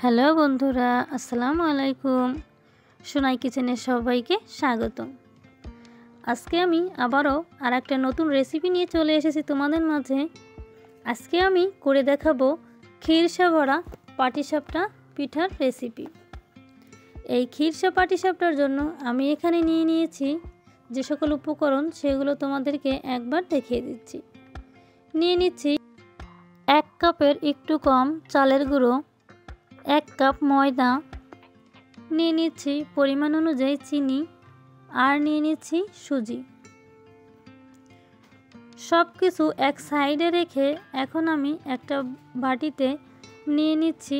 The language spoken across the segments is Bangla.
হ্যালো বন্ধুরা, আসসালামু আলাইকুম। সোনাই কিচেনে সবাইকে স্বাগতম। আজকে আমি আবারও আরেকটা নতুন রেসিপি নিয়ে চলে এসেছি তোমাদের মাঝে। আজকে আমি করে দেখাবো ক্ষীরসা ভরা পাটিসাপটা পিঠার রেসিপি। এই ক্ষীরসা পাটিসাপটার জন্য আমি এখানে নিয়ে নিয়েছি যে সকল উপকরণ, সেগুলো তোমাদেরকে একবার দেখিয়ে দিচ্ছি। নিয়ে নিচ্ছি 1 কাপের একটু কম চালের গুঁড়ো, 1 কাপ ময়দা, নিয়ে নিচ্ছি পরিমাণ অনুযায়ী চিনি, আর নিয়ে নিচ্ছি সুজি। সব কিছু এক সাইডে রেখে এখন আমি একটা বাটিতে নিয়ে নিচ্ছি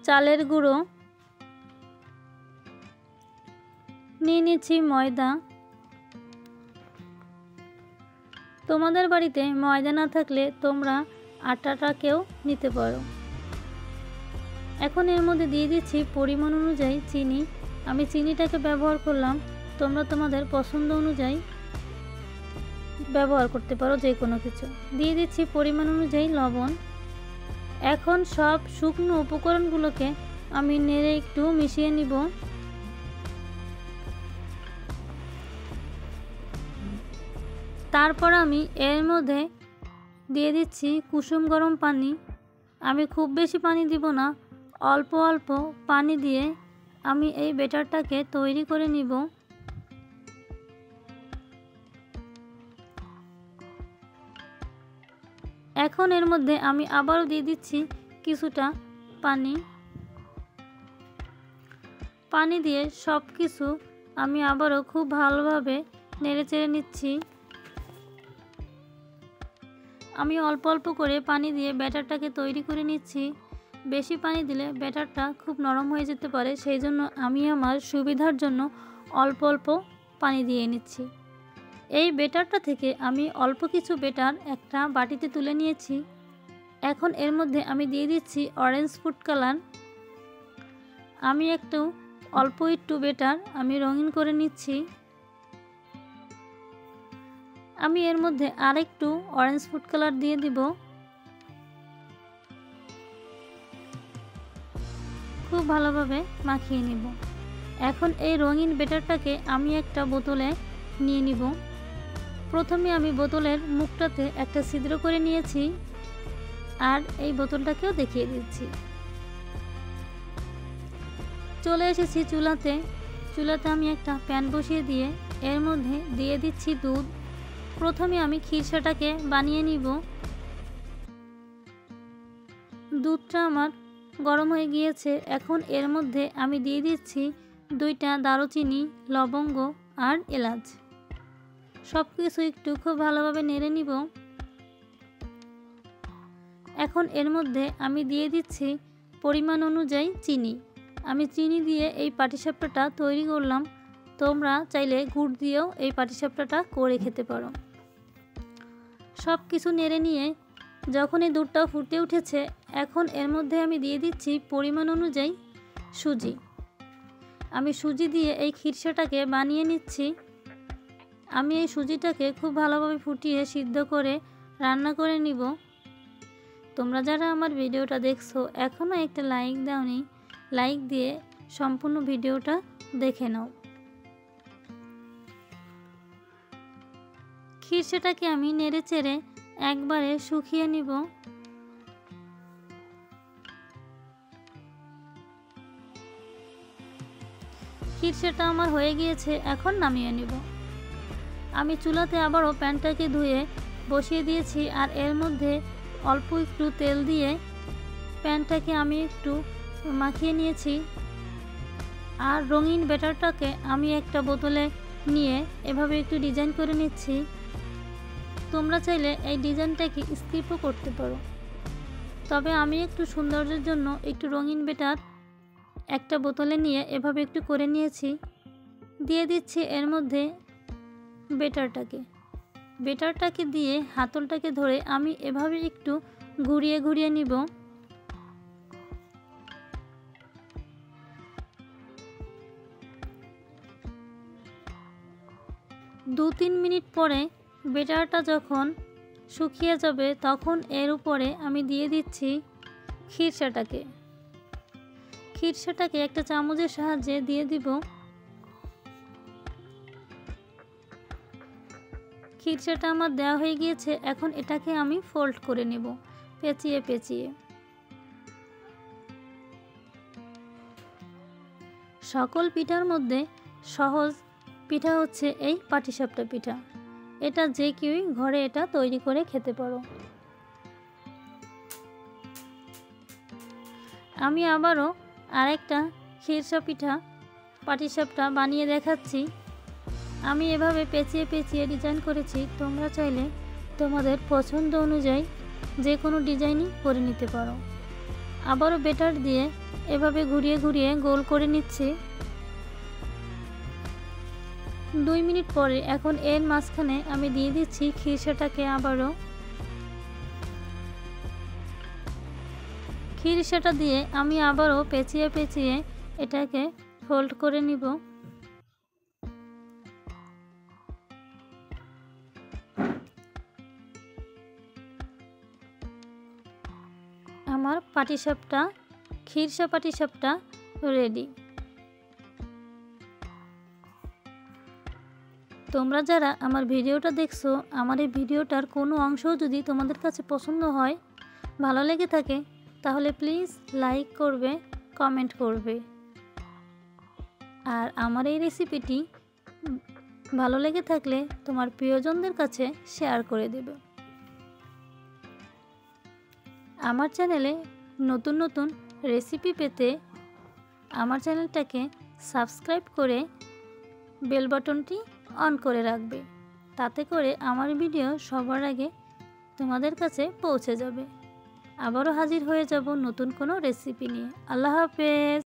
চালের গুঁড়ো, নিয়ে নিচ্ছি ময়দা। তোমাদের বাড়িতে ময়দা না থাকলে তোমরা আটাটাকেও নিতে পারো। এখন এর মধ্যে দিয়ে দিচ্ছি পরিমাণ অনুযায়ী চিনি। আমি চিনিটাকে ব্যবহার করলাম, তোমরা তোমাদের পছন্দ অনুযায়ী ব্যবহার করতে পারো যে কোনো কিছু। দিয়ে দিচ্ছি পরিমাণ অনুযায়ী লবণ। এখন সব শুকনো উপকরণগুলোকে আমি নেড়ে একটু মিশিয়ে নিব। তারপর আমি এর মধ্যে দিয়ে দিচ্ছি কুসুম গরম পানি। আমি খুব বেশি পানি দিব না, অল্প অল্প পানি দিয়ে আমি এই ব্যাটারটাকে তৈরি করে নিব। এখন এর মধ্যে আমি আবারও দিয়ে দিচ্ছি কিছুটা পানি দিয়ে সব কিছু আমি আবারও খুব ভালোভাবে নেড়েচেড়ে নিচ্ছি। আমি অল্প অল্প করে পানি দিয়ে ব্যাটারটাকে তৈরি করে নিচ্ছি। বেশি পানি দিলে ব্যাটারটা খুব নরম হয়ে যেতে পারে, সেই জন্য আমি আমার সুবিধার জন্য অল্প অল্প পানি দিয়ে নিচ্ছি। এই ব্যাটারটা থেকে আমি অল্প কিছু ব্যাটার একটা বাটিতে তুলে নিয়েছি। এখন এর মধ্যে আমি দিয়ে দিচ্ছি অরেঞ্জ ফুড কালার। আমি অল্প একটু ব্যাটার আমি রঙিন করে নিচ্ছি। আমি এর মধ্যে আরেকটু অরেঞ্জ ফুড কালার দিয়ে দিব। খুব ভালোভাবে মাখিয়ে নিব। এখন এই রঙিন ব্যাটারটাকে আমি একটা বোতলে নিয়ে নিব। প্রথমে আমি বোতলের মুখটাতে একটা ছিদ্র করে নিয়েছি, আর এই বোতলটাকেও দেখিয়ে দিচ্ছি। চলে এসেছি চুলাতে আমি একটা প্যান বসিয়ে দিয়ে এর মধ্যে দিয়ে দিচ্ছি দুধ। প্রথমে আমি ক্ষীরসাটাকে বানিয়ে নিব। দুধটা আমার গরম হয়ে গিয়েছে। এখন এর মধ্যে আমি দিয়ে দিচ্ছি 2টা দারুচিনি, লবঙ্গ আর এলাচ। সব কিছু একটু খুব ভালোভাবে নেড়ে নিব। এখন এর মধ্যে আমি দিয়ে দিচ্ছি পরিমাণ অনুযায়ী চিনি। আমি চিনি দিয়ে এই পাটিসাপটাটা তৈরি করলাম। তোমরা চাইলে গুড় দিয়েও এই পাটিসাপটাটা করে খেতে পারো। সব কিছু নেড়ে নিয়ে যখন এই দুধটা ফুটে উঠেছে, এখন এর মধ্যে আমি দিয়ে দিচ্ছি পরিমাণ অনুযায়ী সুজি। আমি সুজি দিয়ে এই ক্ষীরসাটাকে বানিয়ে নিচ্ছি। আমি এই সুজিটাকে খুব ভালোভাবে ফুটিয়ে সিদ্ধ করে রান্না করে নিব। তোমরা যারা আমার ভিডিওটা দেখছো এখনও একটা লাইক দাওনি, লাইক দিয়ে সম্পূর্ণ ভিডিওটা দেখে নাও। ক্ষীরসাটাকে আমি নেড়ে চেড়ে একবারে শুকিয়ে নিব। ক্ষীরসাটা আমার হয়ে গিয়েছে, এখন নামিয়ে নিব। আমি চুলাতে আবারও প্যানটাকে ধুয়ে বসিয়ে দিয়েছি, আর এর মধ্যে অল্প একটু তেল দিয়ে প্যানটাকে আমি একটু মাখিয়ে নিয়েছি। আর রঙিন ব্যাটারটাকে আমি একটা বোতলে নিয়ে এভাবে একটু ডিজাইন করে নিচ্ছি। তোমরা চাইলে এই ডিজাইনটাকে স্কিপও করতে পারো, তবে আমি একটু সৌন্দর্যের জন্য একটু রঙিন ব্যাটার একটা বোতলে নিয়ে এভাবে একটু করে নিয়েছি। দিয়ে দিচ্ছি এর মধ্যে ব্যাটারটাকে দিয়ে হাতলটাকে ধরে আমি এভাবে একটু ঘুরিয়ে ঘুরিয়ে নিব। 2-3 মিনিট পরে ব্যাটারটা যখন শুকিয়ে যাবে তখন এর উপরে আমি দিয়ে দিচ্ছি ক্ষীরসাটাকে। খিরসাটাকে একটা চামচের সাহায্যে দিয়ে দিব। খিরসাটা আমার দেওয়া হয়ে গিয়েছে। এখন এটাকে আমি ফোল্ড করে নেব পেঁচিয়ে পেঁচিয়ে। সকল পিঠার মধ্যে সহজ পিঠা হচ্ছে এই পাটিসাপটা পিঠা। এটা যে কেউই ঘরে এটা তৈরি করে খেতে পারো। আমি আবারও আরেকটা খিরসা পিঠা পাটিসাপটা বানিয়ে দেখাচ্ছি। আমি এভাবে পেঁচিয়ে পেঁচিয়ে ডিজাইন করেছি। তোমরা চাইলে তোমাদের পছন্দ অনুযায়ী যে কোনো ডিজাইনই করে নিতে পারো। আবারও বেটার দিয়ে এভাবে ঘুরিয়ে ঘুরিয়ে গোল করে নিচ্ছি। 2 মিনিট পরে এখন এর মাঝখানে আমি দিয়ে দিচ্ছি খিরসাটাকে। আবারও খিরসাটা দিয়ে আমি আবারও পেঁচিয়ে পেঁচিয়ে এটাকে ফোল্ড করে নিব। আমার পাটিসাপটা খিরসা পাটিসাপটা রেডি। তোমরা যারা আমার ভিডিওটা দেখছো, আমার এই ভিডিওটার কোনো অংশও যদি তোমাদের কাছে পছন্দ হয়, ভালো লেগে থাকে, তাহলে প্লিজ লাইক করবে, কমেন্ট করবে। আর আমার এই রেসিপিটি ভালো লেগে থাকলে তোমার প্রিয়জনদের কাছে শেয়ার করে দেবে। আমার চ্যানেলে নতুন নতুন রেসিপি পেতে আমার চ্যানেলটাকে সাবস্ক্রাইব করে বেল বাটনটি অন করে রাখবে। তাতে করে আমার ভিডিও সবার আগে তোমাদের কাছে পৌঁছে যাবে। আবারও হাজির হয়ে যাব নতুন কোনো রেসিপি নিয়ে। আল্লাহ হাফেজ।